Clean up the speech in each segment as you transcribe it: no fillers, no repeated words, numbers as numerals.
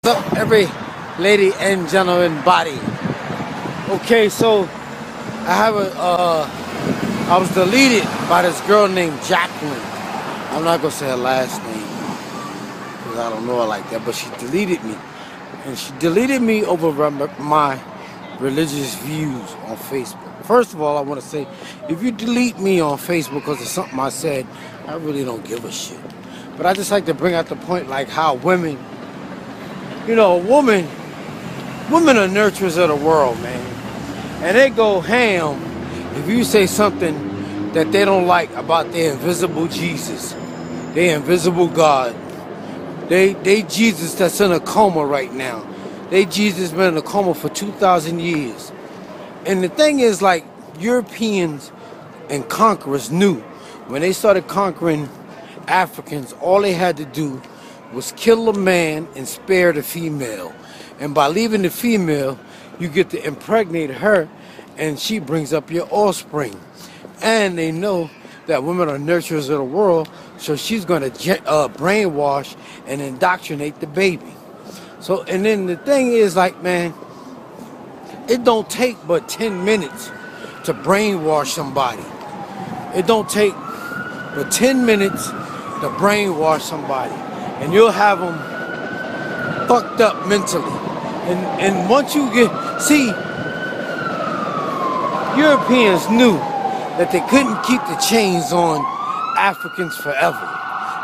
What's up, every lady and gentleman body? Okay, so I was deleted by this girl named Jacqueline. I'm not gonna say her last name because I don't know her like that, but she deleted me, and she deleted me over my religious views on Facebook. First of all, I want to say, if you delete me on Facebook because of something I said, I really don't give a shit. But I just like to bring out the point, like how women. You know, women are nurturers of the world, man. And they go ham if you say something that they don't like about their invisible Jesus, their invisible God. They Jesus that's in a coma right now. They Jesus been in a coma for 2,000 years. And the thing is, like, Europeans and conquerors knew when they started conquering Africans, all they had to do was kill a man and spare the female. And by leaving the female, you get to impregnate her, and she brings up your offspring. And they know that women are nurturers of the world, so she's going to brainwash and indoctrinate the baby. So, and then the thing is, like, man, it don't take but 10 minutes to brainwash somebody. It don't take but 10 minutes to brainwash somebody. And you'll have them fucked up mentally. And once you see, Europeans knew that they couldn't keep the chains on Africans forever.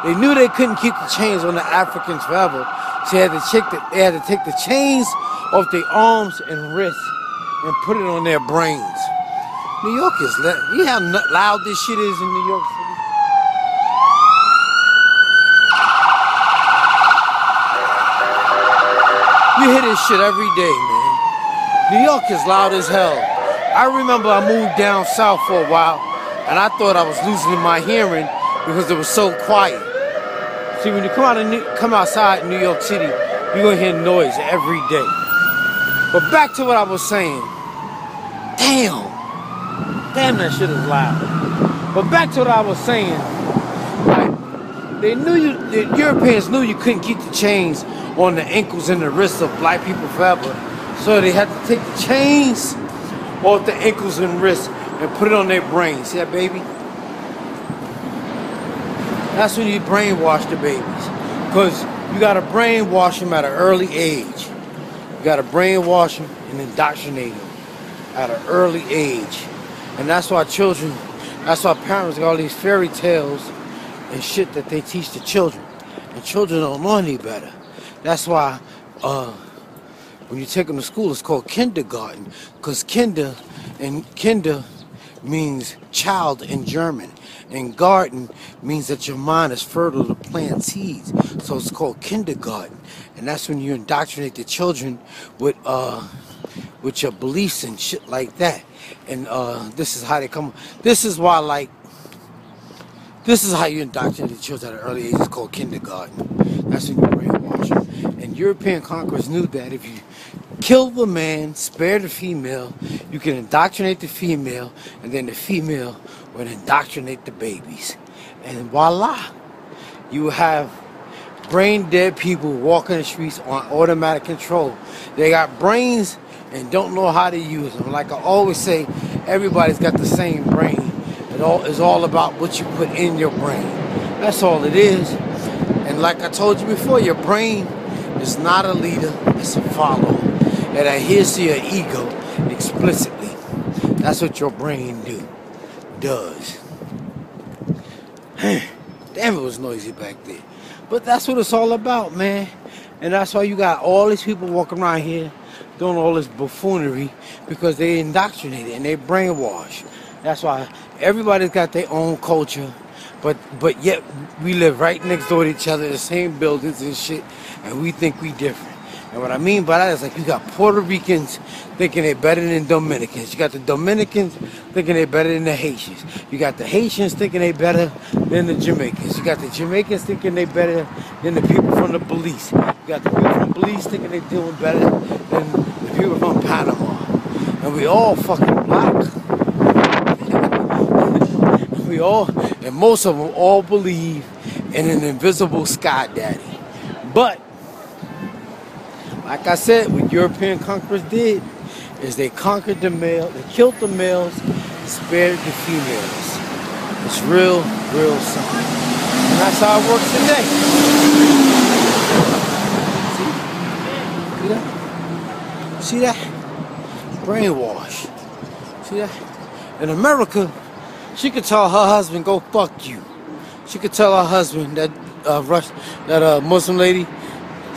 They knew they couldn't keep the chains on the Africans forever. So they had to take the chains off their arms and wrists and put it on their brains. New York is you know how loud this shit is in New York City? You hear this shit every day, man. New York is loud as hell. I remember I moved down south for a while, and I thought I was losing my hearing because it was so quiet. See, when you come outside New York City, you're gonna hear noise every day. But back to what I was saying. Damn, that shit is loud. But back to what I was saying. Like, the Europeans knew you couldn't keep the chains on the ankles and the wrists of black people forever. So they had to take the chains off the ankles and wrists and put it on their brains. See that, baby? That's when you brainwash the babies. Because you got to brainwash them at an early age. You got to brainwash them and indoctrinate them at an early age. And that's why parents got all these fairy tales and shit that they teach the children. And children don't know any better. That's why when you take them to school, it's called kindergarten, because kinder means child in German, and garden means that your mind is fertile to plant seeds. So it's called kindergarten, and that's when you indoctrinate the children with your beliefs and shit like that. And this is how they come. This is why, like, this is how you indoctrinate the children at an early age. It's called kindergarten. That's when you brainwash them. And European conquerors knew that if you kill the man, spare the female, you can indoctrinate the female, and then the female would indoctrinate the babies. And voila, you have brain dead people walking the streets on automatic control. They got brains and don't know how to use them. Like I always say, everybody's got the same brain. It's all about what you put in your brain. That's all it is. And like I told you before, your brain is not a leader, it's a follower. It adheres to your ego explicitly. That's what your brain does. Damn, it was noisy back there. But that's what it's all about, man. And that's why you got all these people walking around here doing all this buffoonery, because they indoctrinated and they brainwash. That's why everybody's got their own culture, but yet we live right next door to each other, the same buildings and shit, and we think we different. And what I mean by that is, like, you got Puerto Ricans thinking they're better than Dominicans. You got the Dominicans thinking they're better than the Haitians. You got the Haitians thinking they're better than the Jamaicans. You got the Jamaicans thinking they're better than the people from the Belize. You got the people from Belize thinking they're doing better than the people from Panama. And we all fucking black. And most of them all believe in an invisible sky daddy. But Like I said, what European conquerors did is they conquered the male, they killed the males, spared the females. It's real, real simple. And that's how it works today. See that? Brainwash. See that? In America, she could tell her husband, go fuck you. She could tell her husband, that Muslim lady,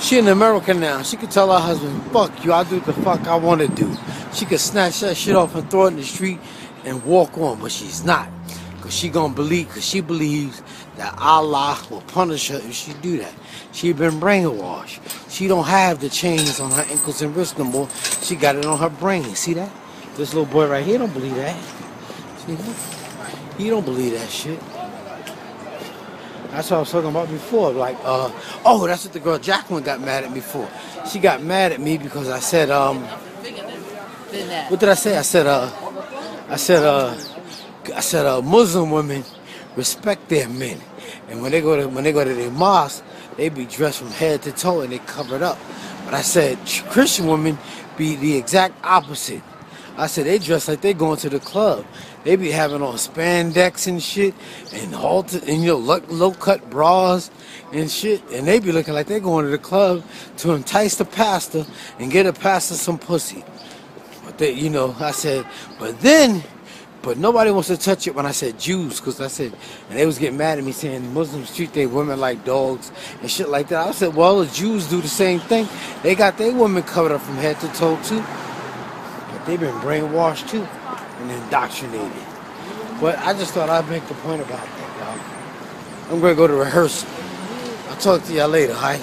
she in America now, she could tell her husband, fuck you, I'll do what the fuck I want to do. She could snatch that shit off and throw it in the street and walk on, but she's not. Because she believes that Allah will punish her if she do that. She been brainwashed. She don't have the chains on her ankles and wrists no more. She got it on her brain. See that? This little boy right here don't believe that. See that? He don't believe that shit. That's what I was talking about before. Like, oh, that's what the girl Jacqueline got mad at me for. She got mad at me because I said, what did I say? I said, Muslim women respect their men, and when they go to their mosque, they be dressed from head to toe and they covered up. But I said Christian women be the exact opposite. I said they dress like they going to the club. They be having on spandex and shit, and halter, and low cut bras and shit, and they be looking like they going to the club to entice the pastor and get a pastor some pussy. But they, I said, but nobody wants to touch it when I said Jews, because I said, and they was getting mad at me saying Muslims treat their women like dogs and shit like that. I said, well, the Jews do the same thing. They got their women covered up from head to toe too. But they've been brainwashed too and indoctrinated. But I just thought I'd make the point about that, y'all. I'm going to go to rehearsal. I'll talk to y'all later, hi?